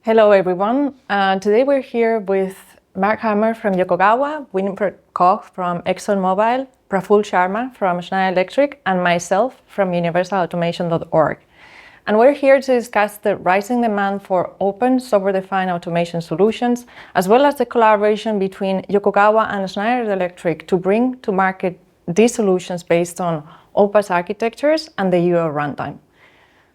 Hello, everyone. Today we're here with Mark Hammer from Yokogawa, Winifred Koch from ExxonMobil, Prafull Sharma from Schneider Electric, and myself from universalautomation.org. And we're here to discuss the rising demand for open, software-defined automation solutions, as well as the collaboration between Yokogawa and Schneider Electric to bring to market these solutions based on OPAS architectures and the UO runtime.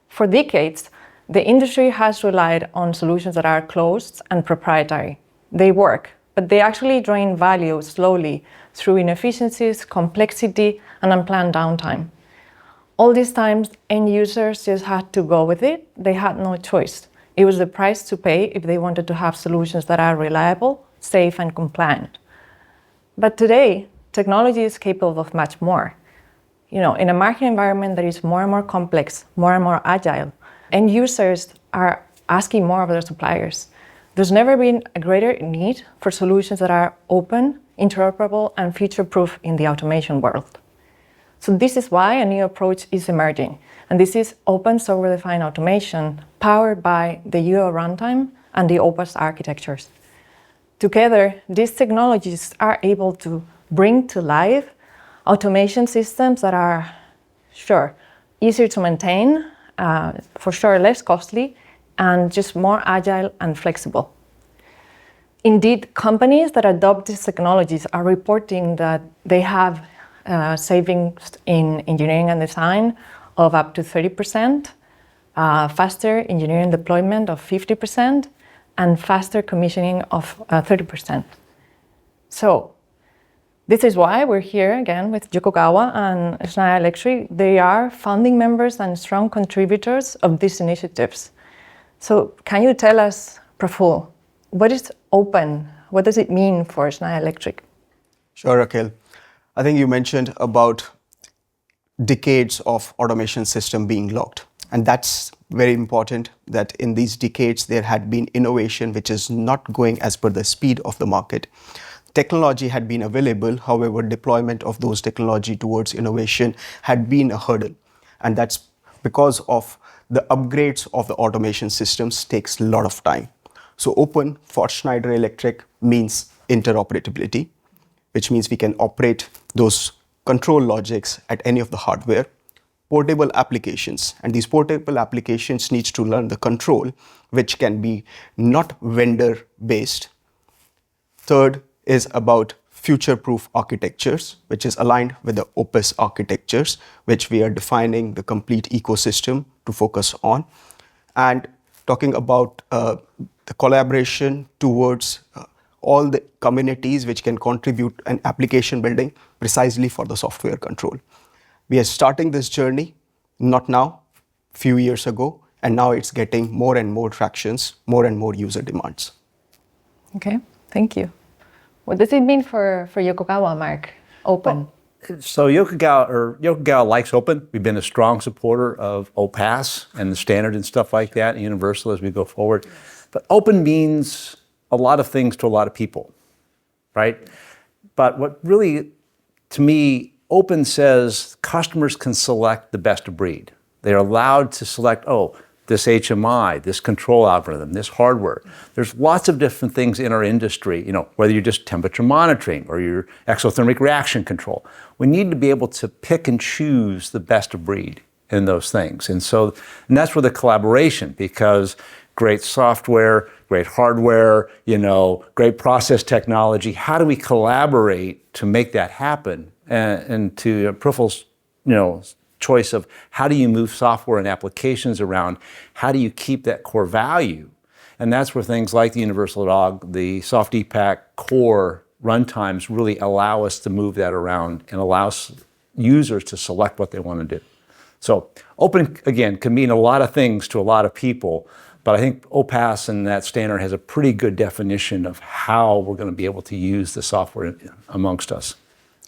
For decades, the industry has relied on solutions that are closed and proprietary. They work, but they actually drain value slowly through inefficiencies, complexity, and unplanned downtime. All these times, end users just had to go with it. They had no choice. It was the price to pay if they wanted to have solutions that are reliable, safe, and compliant. But today, technology is capable of much more. In a market environment that is more and more complex, more and more agile, end users are asking more of their suppliers. There's never been a greater need for solutions that are open, interoperable, and future-proof in the automation world. So this is why a new approach is emerging. And this is open software-defined automation powered by the UO runtime and the OPAS architectures. Together, these technologies are able to bring to life automation systems that are, easier to maintain, less costly, and just more agile and flexible. Indeed, companies that adopt these technologies are reporting that they have savings in engineering and design of up to 30%, faster engineering deployment of 50%, and faster commissioning of 30%. So this is why we're here again with Yokogawa and Schneider Electric. They are founding members and strong contributors of these initiatives. So can you tell us, Prafull, what is open? What does it mean for Schneider Electric? Sure, Raquel. I think you mentioned about decades of automation system being locked. And that's very important that in these decades, there had been innovation which is not going as per the speed of the market. Technology had been available, however, deployment of those technology towards innovation had been a hurdle. And that's because of the upgrades of the automation systems takes a lot of time. So open for Schneider Electric means interoperability, which means we can operate those control logics at any of the hardware. Portable applications, and these portable applications needs to learn the control, which can be not vendor-based. Third is about future-proof architectures, which is aligned with the OPAS architectures, which we are defining the complete ecosystem to focus on. And talking about the collaboration towards all the communities which can contribute an application building precisely for the software control. We are starting this journey, not now, few years ago, and now it's getting more and more tractions, more and more user demands. Okay, thank you. What does it mean for Yokogawa, Mark? Open. So Yokogawa likes open. We've been a strong supporter of OPAS and the standard and stuff like that, and Universal as we go forward. But open means a lot of things to a lot of people, right? But what really, to me, open says customers can select the best of breed. They're allowed to select, this HMI, this control algorithm, this hardware. There's lots of different things in our industry, whether you're just temperature monitoring or your exothermic reaction control. We need to be able to pick and choose the best of breed in those things. And that's where the collaboration, because great software, great hardware, great process technology. How do we collaborate to make that happen? And to Prafull's, choice of how do you move software and applications around? How do you keep that core value? And that's where things like the Universal Dog, the Soft EPAC core runtimes really allow us to move that around and allow users to select what they want to do. So open, again, can mean a lot of things to a lot of people, but I think OPAS and that standard has a pretty good definition of how we're going to be able to use the software amongst us.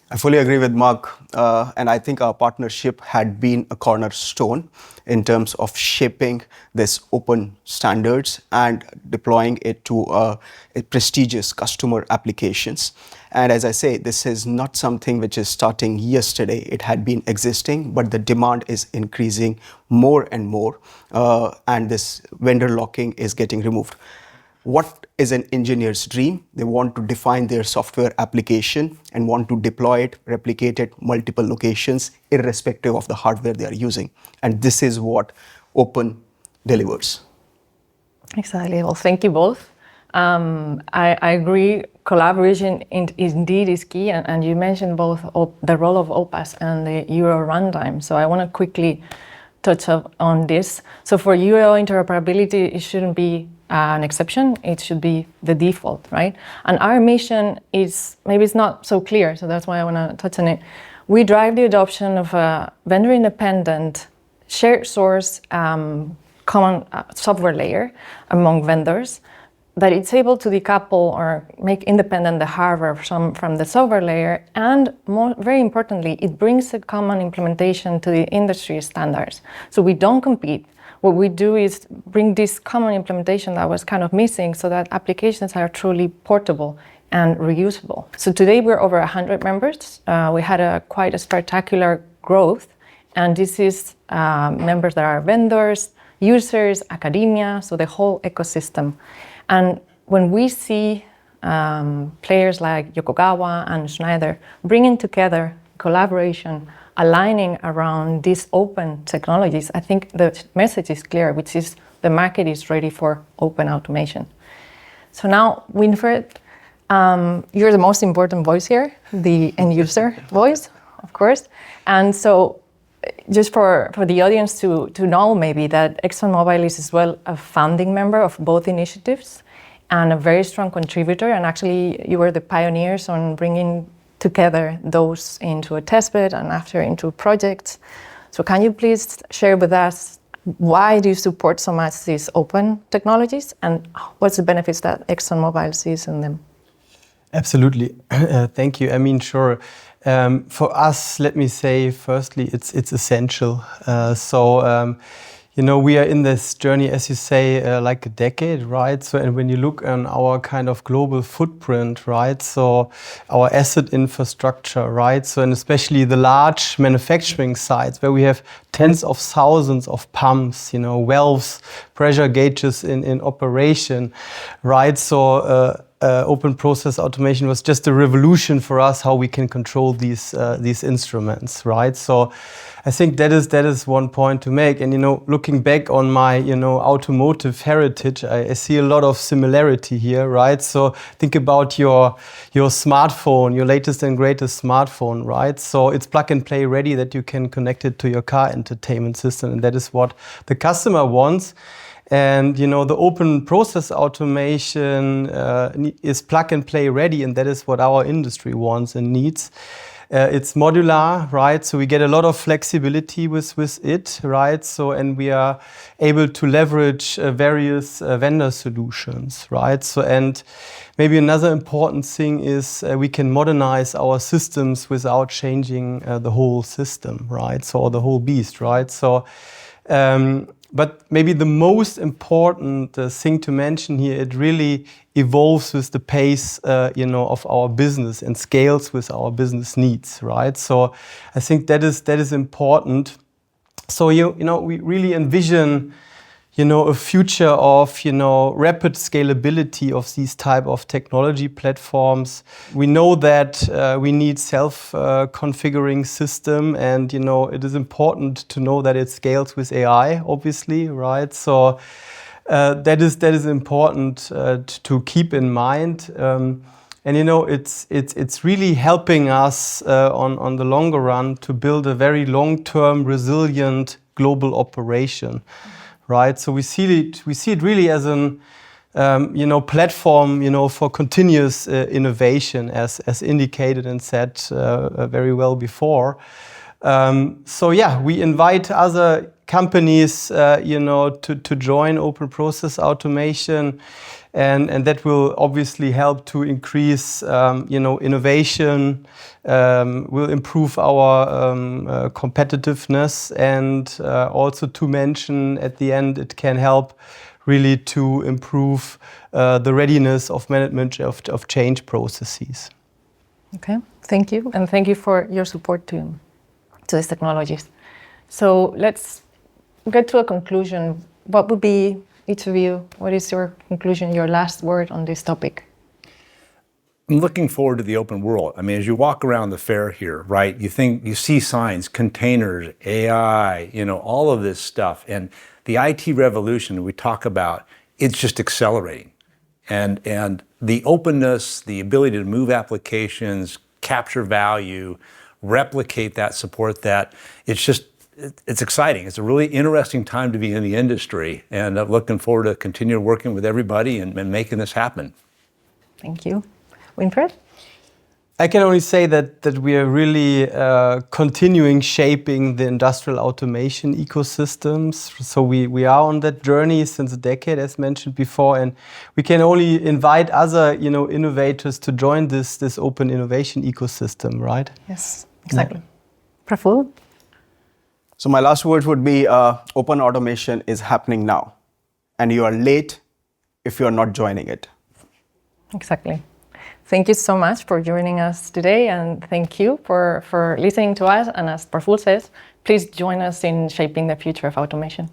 I fully agree with Mark, and I think our partnership had been a cornerstone in terms of shaping this open standards and deploying it to prestigious customer applications. And as I say, this is not something which is starting yesterday. It had been existing, but the demand is increasing more and more, and this vendor locking is getting removed. What is an engineer's dream? They want to define their software application and want to deploy it, replicate it, multiple locations, irrespective of the hardware they are using. And this is what Open delivers. Exactly. Well, thank you both. I agree. Collaboration indeed is key, and you mentioned both the role of OPAS and the Euro runtime. So I want to quickly touch up on this. So for Euro interoperability, it shouldn't be an exception, it should be the default, right? And our mission is, maybe it's not so clear, so that's why I want to touch on it. We drive the adoption of a vendor-independent, shared source, common software layer among vendors, that it's able to decouple or make independent the hardware from the software layer, and very importantly, it brings a common implementation to the industry standards. So we don't compete. What we do is bring this common implementation that was kind of missing, so that applications are truly portable and reusable. So today we're over 100 members. We had quite a spectacular growth, and this is members that are vendors, users, academia, so the whole ecosystem. And when we see players like Yokogawa and Schneider bringing together collaboration, aligning around these open technologies, I think the message is clear, which is the market is ready for open automation. So now, Winfred, you're the most important voice here, the end user voice, of course. And so just for the audience to know maybe that ExxonMobil is as well a founding member of both initiatives and a very strong contributor. And actually, you were the pioneers on bringing together those into a testbed and after into projects. So can you please share with us, why do you support so much these open technologies, and what's the benefits that ExxonMobil sees in them? Absolutely. Thank you. I mean, sure. For us, let me say, firstly, it's essential. You know, we are in this journey, as you say, like a decade, right? So, and when you look on our kind of global footprint, right? So, our asset infrastructure, right? So, and especially the large manufacturing sites where we have tens of thousands of pumps, you know, valves, pressure gauges in operation, right? So, open process automation was just a revolution for us, how we can control these instruments, right? So I think that is one point to make. And, you know, looking back on my, you know, automotive heritage, I see a lot of similarity here, right? So think about your smartphone, your latest and greatest smartphone, right? So it's plug and play ready, that you can connect it to your car entertainment system, and that is what the customer wants. And, you know, the open process automation is plug and play ready, and that is what our industry wants and needs. It's modular, right? So we get a lot of flexibility with it, right? So, and we are able to leverage various vendor solutions, right? So, and maybe another important thing is we can modernize our systems without changing the whole system, right? So, or the whole beast, right? So, but maybe the most important thing to mention here, it really evolves with the pace, you know, of our business and scales with our business needs, right? So I think that is important. So you know, we really envision, you know, a future of, you know, rapid scalability of these type of technology platforms. We know that we need self-configuring system, and, you know, it is important to know that it scales with AI, obviously, right? So that is important to keep in mind. And, you know, it's really helping us on the longer run to build a very long-term, resilient global operation. Right, so we see it really as an you know, platform, you know, for continuous innovation, as indicated and said very well before. So yeah, we invite other companies, to join open process automation, and that will obviously help to increase, innovation, will improve our competitiveness, and also to mention at the end, it can help really to improve the readiness of management of change processes. Okay, thank you, and thank you for your support to these technologies. So let's get to a conclusion. What would be, each of you, what is your conclusion, your last word on this topic? I'm looking forward to the open world. I mean, as you walk around the fair here, right, you see signs, containers, AI, all of this stuff. And the IT revolution we talk about, it's just accelerating. And the openness, the ability to move applications, capture value, replicate that, support that, it's exciting. It's a really interesting time to be in the industry. And I'm looking forward to continue working with everybody and making this happen. Thank you. Winfried? I can only say that we are really continuing shaping the industrial automation ecosystems. So we are on that journey since a decade, as mentioned before, and we can only invite other innovators to join this open innovation ecosystem, right? Yes, exactly. Prafull? So my last words would be open automation is happening now, and you are late if you are not joining it. Exactly. Thank you so much for joining us today, and thank you for listening to us. And as Prafull says, please join us in shaping the future of automation.